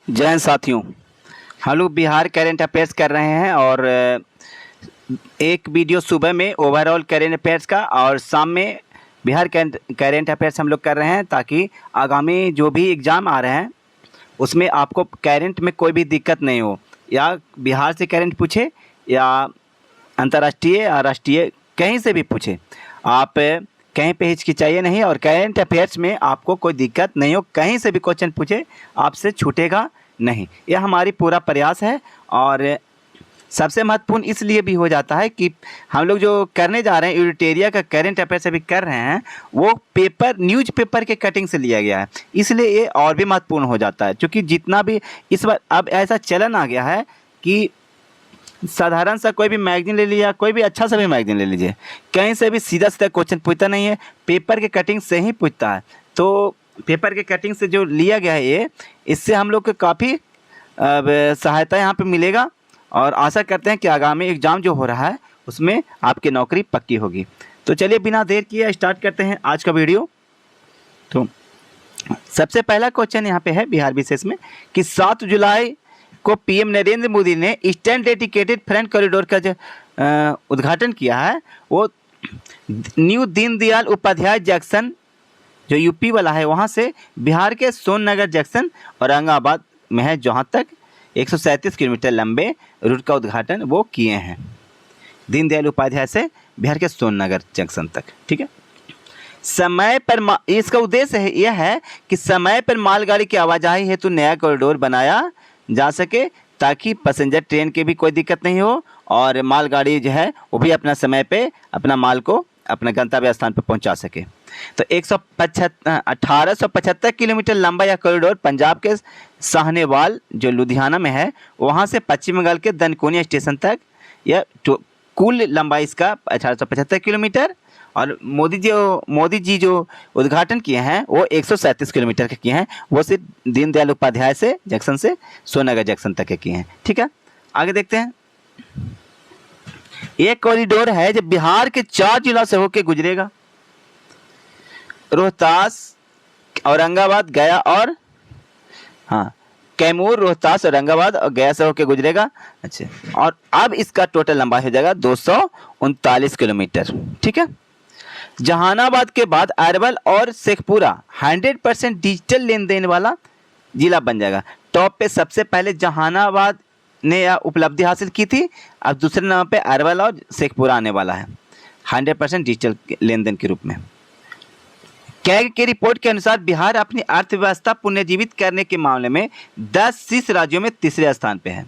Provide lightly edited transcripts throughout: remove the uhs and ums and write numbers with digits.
जय हिंद साथियों। हम लोग बिहार करेंट अफेयर्स कर रहे हैं और एक वीडियो सुबह में ओवरऑल करेंट अफेयर्स का और शाम में बिहार करेंट अफेयर्स हम लोग कर रहे हैं ताकि आगामी जो भी एग्ज़ाम आ रहे हैं उसमें आपको करेंट में कोई भी दिक्कत नहीं हो, या बिहार से करेंट पूछे या अंतर्राष्ट्रीय या राष्ट्रीय कहीं से भी पूछे, आप कहीं पे हिचकिचाइए नहीं और करेंट अफेयर्स में आपको कोई दिक्कत नहीं हो, कहीं से भी क्वेश्चन पूछे आपसे छूटेगा नहीं। यह हमारी पूरा प्रयास है और सबसे महत्वपूर्ण इसलिए भी हो जाता है कि हम लोग जो करने जा रहे हैं एडिटोरियल का करेंट अफेयर्स अभी कर रहे हैं वो पेपर न्यूज़पेपर के कटिंग से लिया गया है, इसलिए ये और भी महत्वपूर्ण हो जाता है। क्योंकि जितना भी इस बार अब ऐसा चलन आ गया है कि साधारण सा कोई भी मैगजीन ले लीजिए, कोई भी अच्छा सा भी मैगजीन ले लीजिए, कहीं से भी सीधा सीधा क्वेश्चन पूछता नहीं है, पेपर के कटिंग से ही पूछता है। तो पेपर के कटिंग से जो लिया गया है ये, इससे हम लोग को काफ़ी सहायता यहाँ पे मिलेगा और आशा करते हैं कि आगामी एग्ज़ाम जो हो रहा है उसमें आपकी नौकरी पक्की होगी। तो चलिए बिना देर किए स्टार्ट करते हैं आज का वीडियो। तो सबसे पहला क्वेश्चन यहाँ पे है बिहार विशेष में कि 7 जुलाई को पीएम नरेंद्र मोदी ने ईस्टर्न डेडिकेटेड फ्रंट कॉरिडोर का जो उद्घाटन किया है वो न्यू दीनदयाल उपाध्याय जंक्शन जो यूपी वाला है वहाँ से बिहार के सोननगर जंक्शन औरंगाबाद में है, जहाँ तक 137 किलोमीटर लंबे रूट का उद्घाटन वो किए हैं, दीनदयाल उपाध्याय से बिहार के सोननगर जंक्शन तक। ठीक है, समय पर इसका उद्देश्य है यह है कि समय पर मालगाड़ी की आवाजाही हेतु नया कॉरिडोर बनाया जा सके ताकि पैसेंजर ट्रेन की भी कोई दिक्कत नहीं हो और मालगाड़ी जो है वो भी अपना समय पे अपना माल को अपने गंतव्य स्थान पर पहुंचा सके। तो 1875 किलोमीटर लंबा यह कॉरिडोर पंजाब के साहनेवाल जो लुधियाना में है वहाँ से पश्चिम बंगाल के दनकोनिया स्टेशन तक, यह कुल लंबाई इसका 1875 किलोमीटर और मोदी जी जो उद्घाटन किए हैं वो 137 किलोमीटर के किए हैं, वो सिर्फ दीनदयाल उपाध्याय से जंक्शन से सोननगर जंक्शन तक के किए हैं। ठीक है, आगे देखते हैं। ये कॉरिडोर है जो बिहार के 4 जिलों से होकर गुजरेगा, रोहतास, औरंगाबाद, गया और कैमूर, रोहतास, औरंगाबाद और गया से होकर गुजरेगा। अच्छा, और अब इसका टोटल लंबाई हो जाएगा 239 किलोमीटर। ठीक है, जहानाबाद के बाद अरवल और शेखपुरा 100% डिजिटल लेन देन वाला जिला बन जाएगा। टॉप पे सबसे पहले जहानाबाद ने यह उपलब्धि हासिल की थी, अब दूसरे नंबर पे अरवल और शेखपुरा आने वाला है 100% डिजिटल लेन देन के रूप में। कैग की रिपोर्ट के अनुसार बिहार अपनी अर्थव्यवस्था पुनर्जीवित करने के मामले में 10 शीर्ष राज्यों में तीसरे स्थान पे है।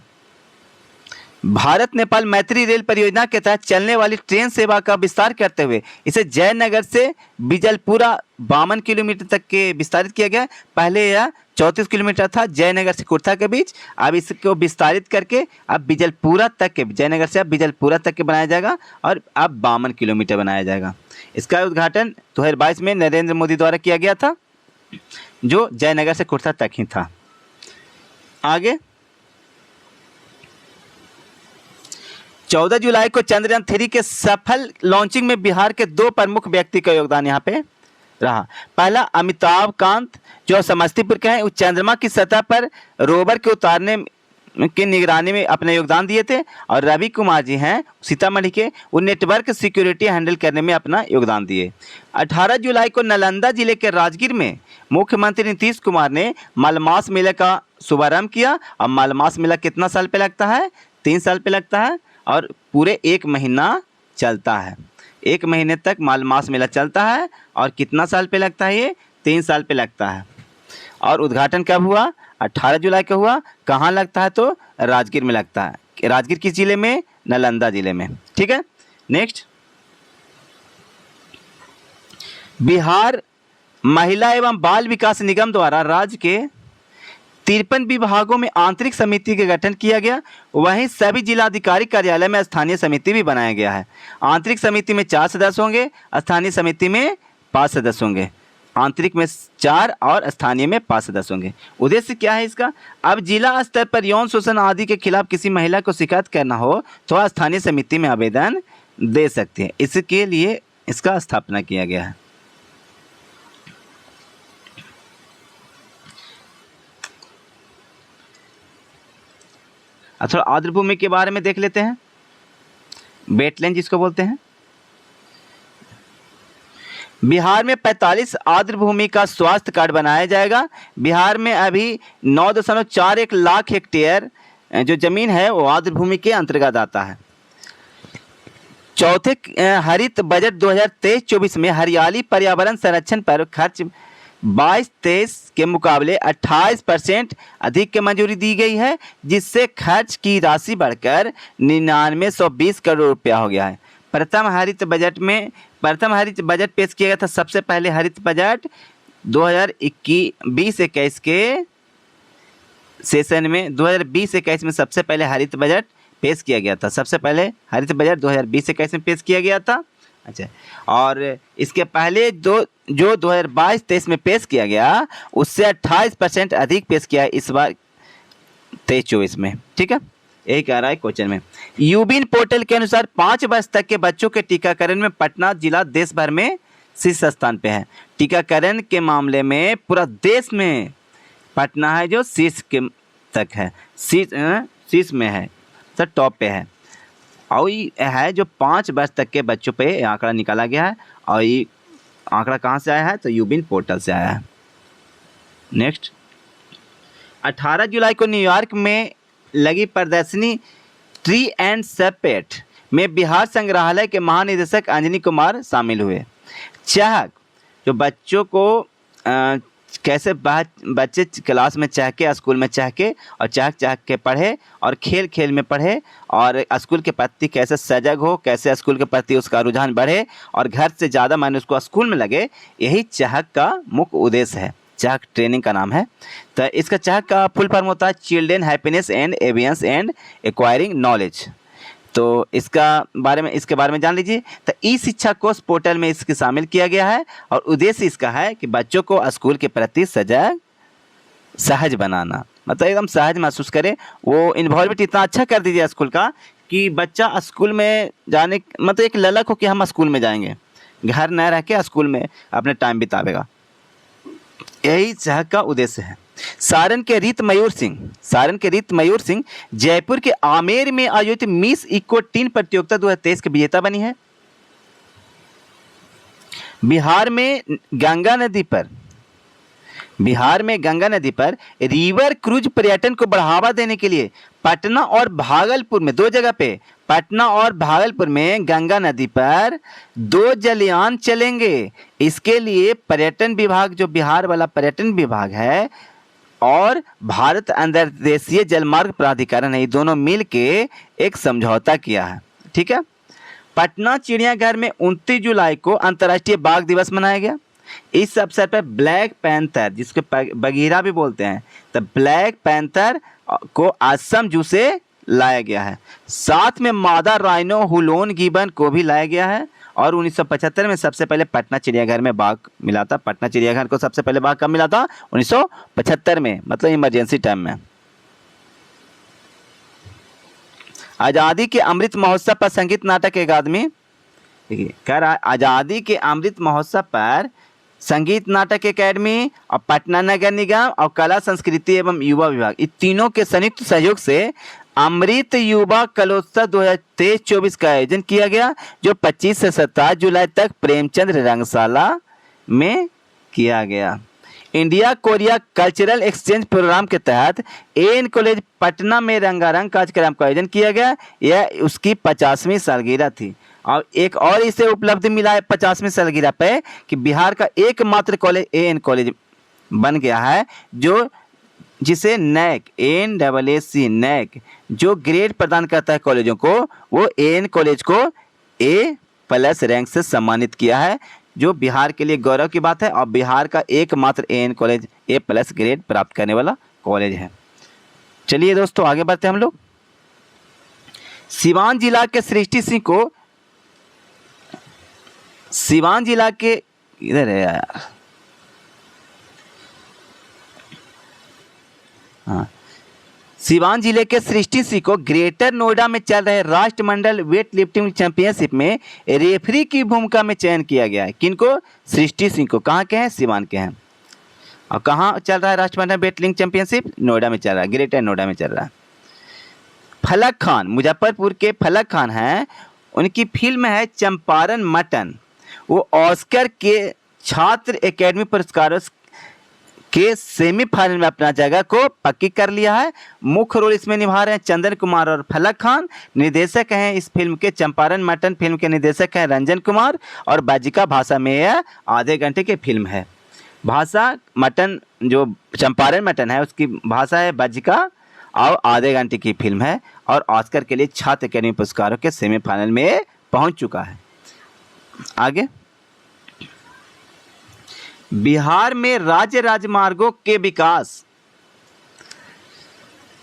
भारत नेपाल मैत्री रेल परियोजना के तहत चलने वाली ट्रेन सेवा का विस्तार करते हुए इसे जयनगर से बिजलपुरा 52 किलोमीटर तक के विस्तारित किया गया। पहले यह 34 किलोमीटर था जयनगर से कुर्था के बीच, अब इसको विस्तारित करके अब बिजलपुरा तक के, जयनगर से अब बिजलपुरा तक के बनाया जाएगा और अब 52 किलोमीटर बनाया जाएगा। इसका उद्घाटन 2022 में नरेंद्र मोदी द्वारा किया गया था जो जयनगर से कुर्था तक ही था। आगे 14 जुलाई को चंद्रयान 3 के सफल लॉन्चिंग में बिहार के 2 प्रमुख व्यक्ति का योगदान यहाँ पे रहा। पहला अमिताभ कांत जो समस्तीपुर के हैं, चंद्रमा की सतह पर रोवर के उतारने की निगरानी में अपना योगदान दिए थे, और रवि कुमार जी हैं सीतामढ़ी के, वो नेटवर्क सिक्योरिटी हैंडल करने में अपना योगदान दिए। 18 जुलाई को नालंदा जिले के राजगीर में मुख्यमंत्री नीतीश कुमार ने मालमास मेला का शुभारंभ किया। और मालमास मेला कितना साल पे लगता है? 3 साल पे लगता है और पूरे 1 महीना चलता है। 1 महीने तक मालमास मेला चलता है और कितना साल पे लगता है? ये 3 साल पे लगता है। और उद्घाटन कब हुआ? 18 जुलाई को हुआ। कहाँ लगता है? तो राजगीर में लगता है। राजगीर किस जिले में? नालंदा जिले में। ठीक है, नेक्स्ट, बिहार महिला एवं बाल विकास निगम द्वारा राज्य के 53 विभागों में आंतरिक समिति का गठन किया गया। वहीं सभी जिलाधिकारी कार्यालय में स्थानीय समिति भी बनाया गया है। आंतरिक समिति में 4 सदस्य होंगे, स्थानीय समिति में 5 सदस्य होंगे। आंतरिक में 4 और स्थानीय में 5 सदस्य होंगे। उद्देश्य क्या है इसका? अब जिला स्तर पर यौन शोषण आदि के खिलाफ किसी महिला को शिकायत करना हो तो स्थानीय समिति में आवेदन दे सकते हैं। इसके लिए इसका स्थापना किया गया है। अब थोड़ा आर्द्र भूमि के बारे में देख लेते हैं, वेटलैंड जिसको बोलते हैं। बिहार में 45 आर्द्र भूमि का स्वास्थ्य कार्ड बनाया जाएगा। बिहार में अभी 9.41 लाख हेक्टेयर जो जमीन है वो आर्द्र भूमि के अंतर्गत आता है। चौथे हरित बजट 2023-24 में हरियाली पर्यावरण संरक्षण पर खर्च 22-23 के मुकाबले 28% अधिक की मंजूरी दी गई है, जिससे खर्च की राशि बढ़कर 9920 करोड़ रुपया हो गया है। प्रथम हरित बजट पेश किया गया था। सबसे पहले हरित बजट 2020-21 के सेशन में 2020-21 में सबसे पहले हरित बजट पेश किया गया था। सबसे पहले हरित बजट 2020-21 में पेश किया गया था। अच्छा, और इसके पहले जो 2022-23 में पेश किया गया उससे 28% अधिक पेश किया है इस बार 23-24 में। ठीक है, यही कह रहा है क्वेश्चन में। यूबिन पोर्टल के अनुसार 5 वर्ष तक के बच्चों के टीकाकरण में पटना जिला देश भर में शीर्ष स्थान पे है। टीकाकरण के मामले में पूरा देश में पटना है जो शीर्ष के तक है, शीर्ष में है, तो टॉप पे है। और ये है जो 5 वर्ष तक के बच्चों पे ये आंकड़ा निकाला गया है। और ये आंकड़ा कहाँ से आया है, तो यूबिन पोर्टल से आया है। नेक्स्ट, 18 जुलाई को न्यूयॉर्क में लगी प्रदर्शनी ट्री एंड सेपेट में बिहार संग्रहालय के महानिदेशक अंजनी कुमार शामिल हुए। चहक जो बच्चों को कैसे बच्चे क्लास में चह के, स्कूल में चह के और चहक के पढ़े और खेल खेल में पढ़े और स्कूल के प्रति कैसे सजग हो, कैसे स्कूल के प्रति उसका रुझान बढ़े और घर से ज़्यादा मायने उसको स्कूल में लगे, यही चहक का मुख्य उद्देश्य है। चहक ट्रेनिंग का नाम है। तो इसका चहक का फुल फॉर्म होता है children happiness and avians and acquiring knowledge. तो इसके बारे में जान लीजिए। तो ई शिक्षा कोष पोर्टल में इसके शामिल किया गया है और उद्देश्य इसका है कि बच्चों को स्कूल के प्रति सहज बनाना, मतलब एकदम सहज महसूस करे। वो इन्वॉल्वमेंट इतना अच्छा कर दीजिए स्कूल का कि बच्चा स्कूल में जाने मतलब एक ललक हो कि हम स्कूल में जाएंगे, घर न रह के स्कूल में अपने टाइम बितावेगा। यही चहक का उद्देश्य है। सारण के रीत मयूर सिंह जयपुर के आमेर में आयोजित मिस इको टीन प्रतियोगिता 2023 के विजेता बनी है। बिहार में गंगा नदी पर रिवर क्रूज पर्यटन को बढ़ावा देने के लिए पटना और भागलपुर में 2 जगह पे, पटना और भागलपुर में गंगा नदी पर 2 जलयान चलेंगे। इसके लिए पर्यटन विभाग, जो बिहार वाला पर्यटन विभाग है, और भारत अंतर्देशीय जलमार्ग प्राधिकरण है, ये दोनों मिल के एक समझौता किया है। ठीक है। पटना चिड़ियाघर में 29 जुलाई को अंतर्राष्ट्रीय बाघ दिवस मनाया गया। इस अवसर पर ब्लैक पैंथर, जिसको बगीरा भी बोलते हैं, तो ब्लैक पैंथर को असम जू से लाया गया है। साथ में मादा राइनो हुलोन गिबन को भी लाया गया है। और 1975 में सबसे पहले पटना चिड़ियाघर में बाघ मिला था। पटना चिड़ियाघर को सबसे पहले बाघ कब मिला था? 1975 में, मतलब इमरजेंसी टाइम में। आज़ादी के अमृत महोत्सव पर संगीत नाटक अकादमी कह रहा है, आज़ादी के अमृत महोत्सव पर संगीत नाटक अकादमी और पटना नगर निगम और कला संस्कृति एवं युवा विभाग, इन तीनों के संयुक्त सहयोग से अमृत युवा कलोत्सव 2023-24 का आयोजन किया गया, जो 25 से 27 जुलाई तक प्रेमचंद रंगशाला में किया गया। India Korea cultural exchange programme के तहत एएन कॉलेज पटना में रंगारंग कार्यक्रम का आयोजन किया गया। यह उसकी 50वीं सालगिरह थी। और एक और इसे उपलब्धि मिला है 50वीं सालगिरह पे कि बिहार का एकमात्र कॉलेज एएन कॉलेज बन गया है, जिसे नैक NAAC नैक जो ग्रेड प्रदान करता है कॉलेजों को, वो एएन कॉलेज को A+ रैंक से सम्मानित किया है, जो बिहार के लिए गौरव की बात है। और बिहार का एकमात्र एएन कॉलेज A+ ग्रेड प्राप्त करने वाला कॉलेज है। चलिए दोस्तों आगे बढ़ते हैं हम लोग। सिवान जिला के सृष्टि सिंह को, सिवान जिला के इधर है यार, हाँ, सिवान जिले के सृष्टि सिंह को ग्रेटर नोएडा में चल रहे राष्ट्रमंडल वेट लिफ्टिंग चैंपियनशिप में रेफरी की भूमिका में चयन किया गया है। किनको? सृष्टि सिंह को। कहाँ के हैं? सिवान के हैं। और कहाँ चल रहा है राष्ट्रमंडल वेट लिफ्टिंग चैंपियनशिप? नोएडा में चल रहा है, ग्रेटर नोएडा में चल रहा है। फलक खान, मुजफ्फरपुर के फलक खान हैं, उनकी फिल्म है चंपारण मटन। वो ऑस्कर के छात्र एकेडमी पुरस्कारों के सेमीफाइनल में अपना जगह को पक्की कर लिया है। मुख्य रोल इसमें निभा रहे हैं चंदन कुमार और फलक खान। निर्देशक हैं इस फिल्म के, चंपारण मटन फिल्म के निर्देशक हैं रंजन कुमार। और बाजिका भाषा में यह आधे घंटे की फिल्म है। भाषा मटन, जो चंपारण मटन है उसकी भाषा है बाजिका और आधे घंटे की फिल्म है। और ऑस्कर के लिए छात्र एकेडमी पुरस्कारों के सेमीफाइनल में पहुंच चुका है। आगे, बिहार में राज्य राजमार्गों के विकास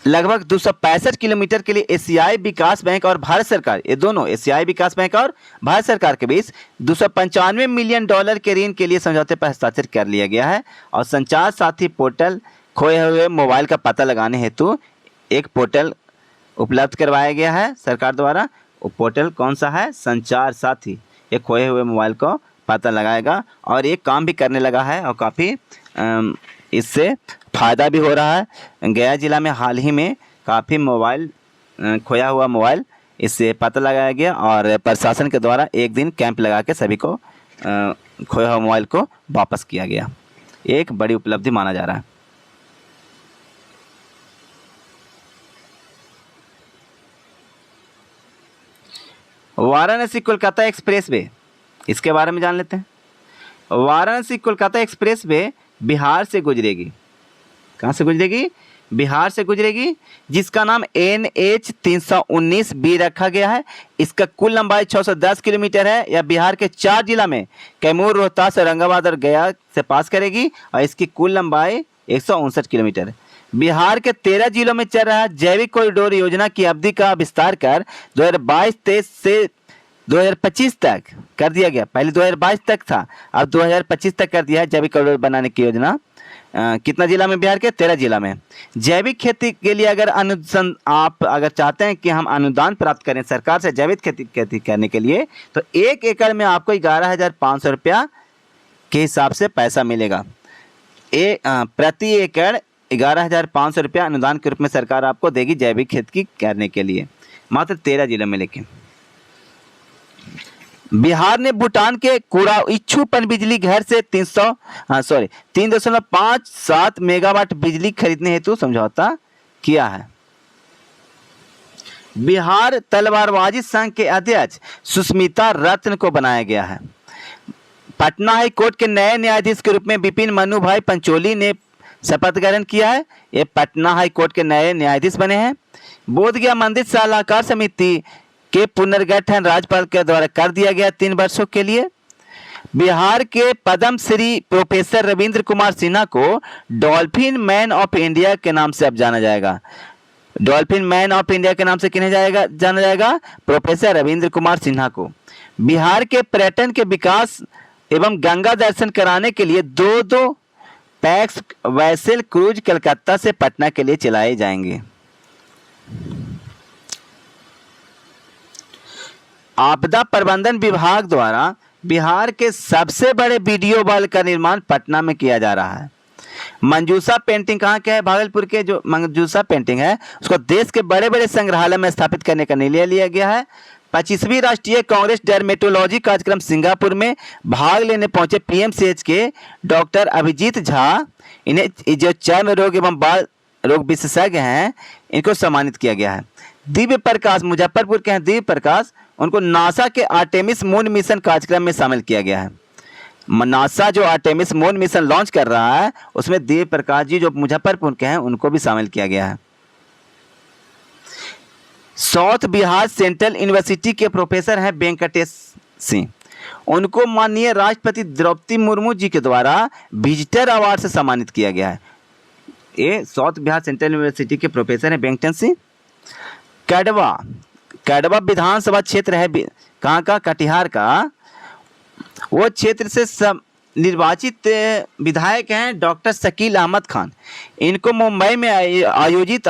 लगभग 265 किलोमीटर के लिए एशियाई विकास बैंक और भारत सरकार, ये दोनों एशियाई विकास बैंक और भारत सरकार के बीच 295 मिलियन डॉलर के ऋण के लिए समझौते पर हस्ताक्षर कर लिया गया है। और संचार साथी पोर्टल, खोए हुए मोबाइल का पता लगाने हेतु एक पोर्टल उपलब्ध करवाया गया है सरकार द्वारा। वो पोर्टल कौन सा है? संचार साथी। ये खोए हुए मोबाइल को पता लगाएगा और ये काम भी करने लगा है और काफ़ी इससे फ़ायदा भी हो रहा है। गया जिला में हाल ही में काफ़ी मोबाइल, खोया हुआ मोबाइल इससे पता लगाया गया और प्रशासन के द्वारा एक दिन कैंप लगा के सभी को खोया हुआ मोबाइल को वापस किया गया। एक बड़ी उपलब्धि माना जा रहा है। वाराणसी कोलकाता एक्सप्रेस वे, इसके बारे में जान लेते हैं। वाराणसी कोलकाता एक्सप्रेस वे बिहार से गुजरेगी। कहाँ से गुजरेगी? बिहार से गुजरेगी, जिसका नाम NH 319B रखा गया है। इसका कुल लंबाई 610 किलोमीटर है। यह बिहार के 4 जिला में कैमूर, रोहतास, औरंगाबाद और गया से पास करेगी और इसकी कुल लंबाई 159 किलोमीटर है। बिहार के 13 जिलों में चल रहा जैविक कॉरिडोर योजना की अवधि का विस्तार कर 2022-23 से 2025 तक कर दिया गया। पहले 2022 तक था, अब 2025 तक कर दिया है जैविक कॉरिडोर बनाने की योजना। कितना जिला में? बिहार के 13 जिला में। जैविक खेती के लिए अगर आप अगर चाहते हैं कि हम अनुदान प्राप्त करें सरकार से जैविक खेती करने के लिए, तो 1 एकड़ में आपको 11,500 रुपया के हिसाब से पैसा मिलेगा। प्रति एकड़ 11,500 रुपया अनुदान के रूप में सरकार आपको देगी जैविक खेती करने के लिए, मात्र 13 जिलों में। लेकिन बिहार ने भूटान के कूड़ा इच्छू पनबिजली घर से 3.57 मेगावाट बिजली खरीदने हेतु समझौता किया है। बिहार तलवारबाजी संघ के अध्यक्ष सुष्मिता रत्न को बनाया गया है। पटना हाई कोर्ट के नए न्यायाधीश के रूप में विपिन मनु भाई पंचोली ने शपथ ग्रहण किया है। ये पटना हाई कोर्ट के नए न्यायाधीश बने हैं। बोधगया मंदिर सलाहकार समिति के पुनर्गठन राज्यपाल के द्वारा कर दिया गया 3 वर्षों के लिए। बिहार के पद्म श्री प्रोफेसर रविंद्र कुमार सिन्हा को डॉल्फिन मैन ऑफ इंडिया के नाम से अब जाना जाएगा। डॉल्फिन मैन ऑफ इंडिया के नाम से किन्हें जाना जाएगा? प्रोफेसर रविंद्र कुमार सिन्हा को। बिहार के पर्यटन के विकास एवं गंगा दर्शन कराने के लिए 2 पैक्स वैसेल क्रूज कलकत्ता से पटना के लिए चलाए जाएंगे। आपदा प्रबंधन विभाग द्वारा बिहार के सबसे बड़े वीडियो वॉल का निर्माण पटना में किया जा रहा है। मंजूषा पेंटिंग कहाँ के है? भागलपुर के जो मंजूषा पेंटिंग है उसको देश के बड़े बड़े संग्रहालय में स्थापित करने का निर्णय लिया गया है। 25वीं राष्ट्रीय कांग्रेस डर्मेटोलॉजी कार्यक्रम सिंगापुर में भाग लेने पहुंचे PMCH के डॉक्टर अभिजीत झा, इन्हें जो चर्म रोग एवं बाल रोग विशेषज्ञ हैं, इनको सम्मानित किया गया है। दिव्य प्रकाश, मुजफ्फरपुर के हैं दिव्य प्रकाश, उनको नासा के आर्टेमिस मून मिशन कार्यक्रम में शामिल किया गया है। नासा जो आर्टेमिस मून मिशन लॉन्च कर रहा है उसमें दिव्य प्रकाश जी जो मुजफ्फरपुर के हैं उनको भी शामिल किया गया है। साउथ बिहार सेंट्रल यूनिवर्सिटी के प्रोफेसर हैं वेंकटेश सिंह, उनको माननीय राष्ट्रपति द्रौपदी मुर्मू जी के द्वारा विजिटर अवार्ड से सम्मानित किया गया है। ये साउथ बिहार सेंट्रल यूनिवर्सिटी के प्रोफेसर हैं वेंकटेश सिंह। कड़वा विधानसभा क्षेत्र है कहाँ का? कटिहार का। वो क्षेत्र से सब निर्वाचित विधायक हैं डॉक्टर शकील अहमद खान। इनको मुंबई में आयोजित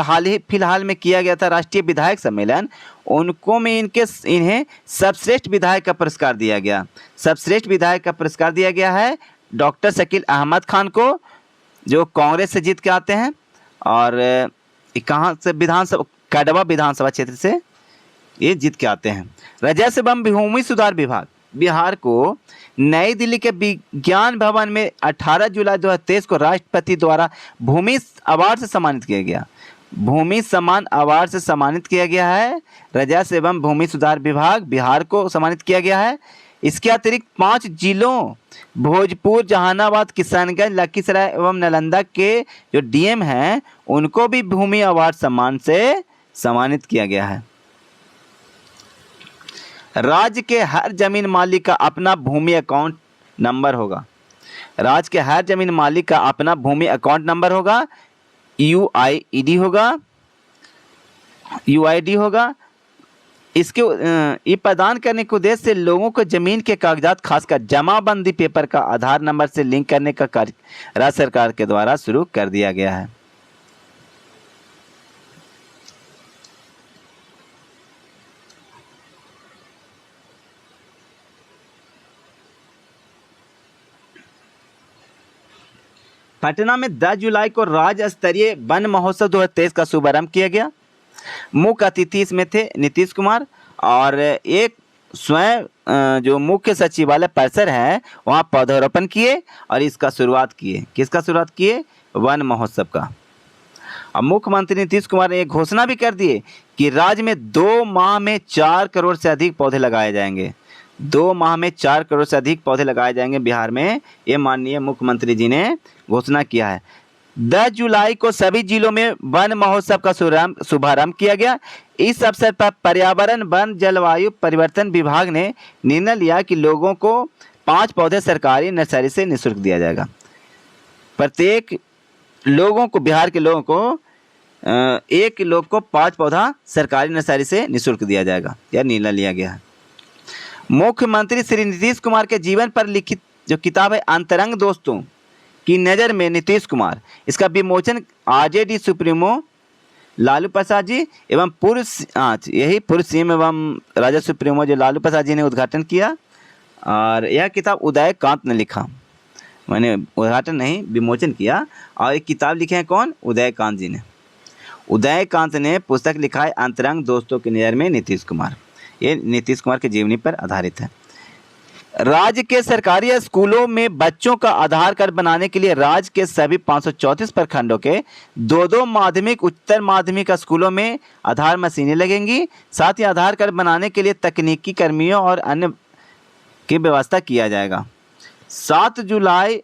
फिलहाल में किया गया था राष्ट्रीय विधायक सम्मेलन, उनको में इन्हें सर्वश्रेष्ठ विधायक का पुरस्कार दिया गया। सर्वश्रेष्ठ विधायक का पुरस्कार दिया गया है डॉक्टर शकील अहमद खान को, जो कांग्रेस से जीत के आते हैं। और कहाँ से? विधानसभा कड़वा विधानसभा क्षेत्र से ये जीत के आते हैं। राजस्व एवं भूमि सुधार विभाग, बिहार को नई दिल्ली के विज्ञान भवन में 18 जुलाई 2023 को राष्ट्रपति द्वारा भूमि अवार्ड से सम्मानित किया गया। भूमि सम्मान अवार्ड से सम्मानित किया गया है। राजस्व एवं भूमि सुधार विभाग बिहार को सम्मानित किया गया है। इसके अतिरिक्त 5 जिलों भोजपुर, जहानाबाद, किशनगंज, लखीसराय एवं नालंदा के जो डीएम हैं उनको भी भूमि अवार्ड सम्मान से सम्मानित किया गया है। राज्य के हर जमीन मालिक का अपना भूमि अकाउंट नंबर होगा। राज्य के हर जमीन मालिक का अपना भूमि अकाउंट नंबर होगा, यूआईडी होगा। इसके ये प्रदान करने के उद्देश्य से लोगों को जमीन के कागजात खासकर जमाबंदी पेपर का आधार नंबर से लिंक करने का कार्य राज्य सरकार के द्वारा शुरू कर दिया गया है। पटना में 10 जुलाई को राज्य स्तरीय वन महोत्सव 2023 का शुभारंभ किया गया। मुख्य अतिथि इसमें थे नीतीश कुमार और एक स्वयं जो मुख्य सचिवालय परिसर है वहाँ पौधारोपण किए और इसका शुरुआत किए। किसका शुरुआत किए? वन महोत्सव का। अब मुख्यमंत्री नीतीश कुमार ने एक घोषणा भी कर दिए कि राज्य में 2 माह में 4 करोड़ से अधिक पौधे लगाए जाएंगे। 2 माह में 4 करोड़ से अधिक पौधे लगाए जाएंगे बिहार में, ये माननीय मुख्यमंत्री जी ने घोषणा किया है। 10 जुलाई को सभी जिलों में वन महोत्सव का शुभारंभ किया गया। इस अवसर पर पर्यावरण, वन, जलवायु परिवर्तन विभाग ने निर्णय लिया कि लोगों को 5 पौधे सरकारी नर्सरी से निःशुल्क दिया जाएगा। प्रत्येक लोगों को, बिहार के लोगों को, एक लोग को 5 पौधा सरकारी नर्सरी से निःशुल्क दिया जाएगा, यह निर्णय लिया गया है। मुख्यमंत्री श्री नीतीश कुमार के जीवन पर लिखित जो किताब है अंतरंग दोस्तों की नज़र में नीतीश कुमार, इसका विमोचन आरजेडी सुप्रीमो लालू प्रसाद जी एवं पूर्व सीएम एवं राजद सुप्रीमो जो लालू प्रसाद जी ने उद्घाटन किया और यह किताब उदय कांत ने लिखा। मैंने उद्घाटन नहीं, विमोचन किया और एक किताब लिखे हैं कौन? उदय कांत जी ने। उदय कांत ने पुस्तक लिखा है अंतरंग दोस्तों की नज़र में नीतीश कुमार। ये नीतीश कुमार की जीवनी पर आधारित है। राज्य के सरकारी स्कूलों में बच्चों का आधार कार्ड बनाने के लिए राज्य के सभी 534 प्रखंडों के 2-2 माध्यमिक, उच्चतर माध्यमिक स्कूलों में आधार मशीनें लगेंगी। साथ ही आधार कार्ड बनाने के लिए तकनीकी कर्मियों और अन्य की व्यवस्था किया जाएगा। 7 जुलाई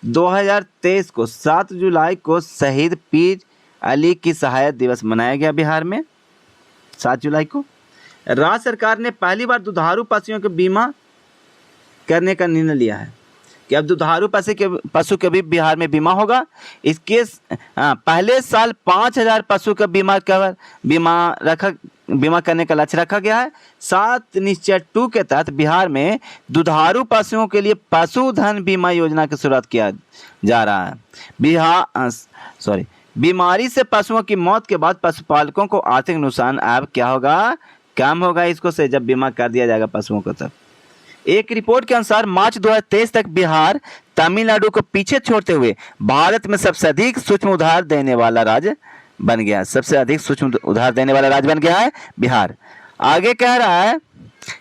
2023 को शहीद पीर अली की शहादत दिवस मनाया गया बिहार में। 7 जुलाई को राज्य सरकार ने पहली बार दुधारू पशुओं के बीमा करने का निर्णय लिया है कि अब दुधारू पशु के भी बिहार में बीमा होगा। इसके पहले साल 5000 पशु का बीमा करने का लक्ष्य रखा गया है। 7 निश्चय 2 के तहत बिहार में दुधारू पशुओं के लिए पशुधन बीमा योजना की शुरुआत किया जा रहा है। बीमारी से पशुओं की मौत के बाद पशुपालकों को आर्थिक नुकसान अब क्या होगा? कम होगा इसको से जब बीमा कर दिया जाएगा पशुओं को। तब एक रिपोर्ट के अनुसार मार्च 2023 तक बिहार तमिलनाडु को पीछे छोड़ते हुए भारत में सबसे अधिक सूक्ष्म उधार देने वाला राज्य बन गया। सबसे अधिक सूक्ष्म उधार देने वाला राज्य बन गया है बिहार। आगे कह रहा है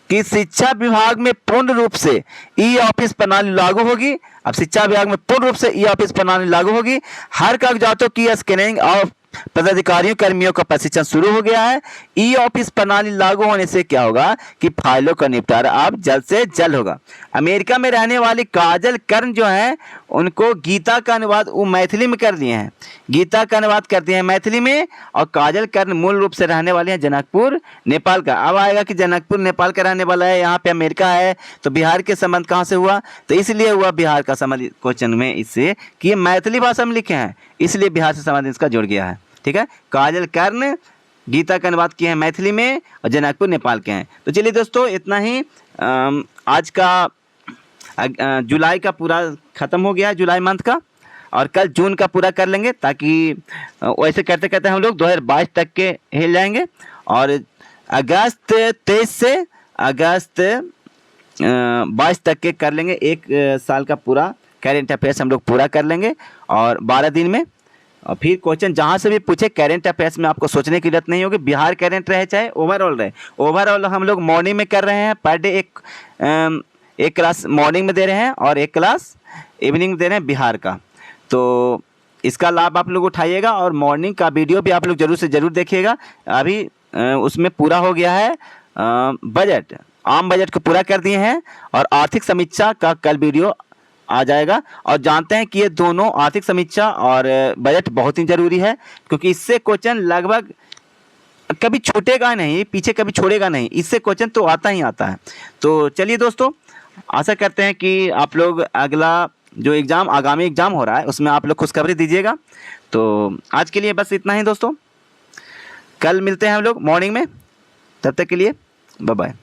कि शिक्षा विभाग में पूर्ण रूप से ई ऑफिस प्रणाली लागू होगी। अब शिक्षा विभाग में पूर्ण रूप से ई ऑफिस प्रणाली लागू होगी। हर कागजातों की स्कैनिंग और पदाधिकारियों कर्मियों का प्रशिक्षण शुरू हो गया है। ई ऑफिस प्रणाली लागू होने से क्या होगा कि फाइलों का निपटारा अब जल्द से जल्द होगा। अमेरिका में रहने वाली काजल कर्ण जो है उनको गीता का अनुवाद वो मैथिली में कर दिए हैं। गीता का अनुवाद कर दिए हैं मैथिली में। और काजल कर्ण मूल रूप से रहने वाले हैं जनकपुर नेपाल का। अब आएगा कि जनकपुर नेपाल का रहने वाला है, यहाँ पे अमेरिका है, तो बिहार के संबंध कहाँ से हुआ? तो इसलिए हुआ बिहार का संबंध क्वेश्चन में इससे कि ये मैथिली भाषा में लिखे हैं, इसलिए बिहार से संबंध इसका जुड़ गया है। ठीक है, काजल कर्ण गीता का अनुवाद किए हैं मैथिली में और जनकपुर नेपाल के हैं। तो चलिए दोस्तों इतना ही। आज का जुलाई का पूरा ख़त्म हो गया है, जुलाई मंथ का, और कल जून का पूरा कर लेंगे ताकि वैसे करते करते हम लोग 2022 तक के हिल जाएंगे। और अगस्त 23 से अगस्त 22 तक के कर लेंगे। एक साल का पूरा करेंट अफेयर्स हम लोग पूरा कर लेंगे और 12 दिन में और फिर क्वेश्चन जहाँ से भी पूछे करेंट अफेयर्स में आपको सोचने की जरूरत नहीं होगी, बिहार करंट रहे चाहे ओवरऑल रहे। ओवरऑल हम लोग मॉर्निंग में कर रहे हैं, पर डे एक क्लास मॉर्निंग में दे रहे हैं और एक क्लास इवनिंग में दे रहे हैं बिहार का। तो इसका लाभ आप लोग उठाइएगा और मॉर्निंग का वीडियो भी आप लोग ज़रूर से ज़रूर देखिएगा। अभी उसमें पूरा हो गया है बजट, आम बजट को पूरा कर दिए हैं और आर्थिक समीक्षा का कल वीडियो आ जाएगा। और जानते हैं कि ये दोनों आर्थिक समीक्षा और बजट बहुत ही ज़रूरी है, क्योंकि इससे क्वेश्चन लगभग कभी छूटेगा नहीं, पीछे कभी छोड़ेगा नहीं, इससे क्वेश्चन तो आता ही आता है। तो चलिए दोस्तों, आशा करते हैं कि आप लोग अगला जो एग्ज़ाम आगामी एग्ज़ाम हो रहा है उसमें आप लोग खुशखबरी दीजिएगा। तो आज के लिए बस इतना ही दोस्तों, कल मिलते हैं हम लोग मॉर्निंग में, तब तक के लिए बाय बाय।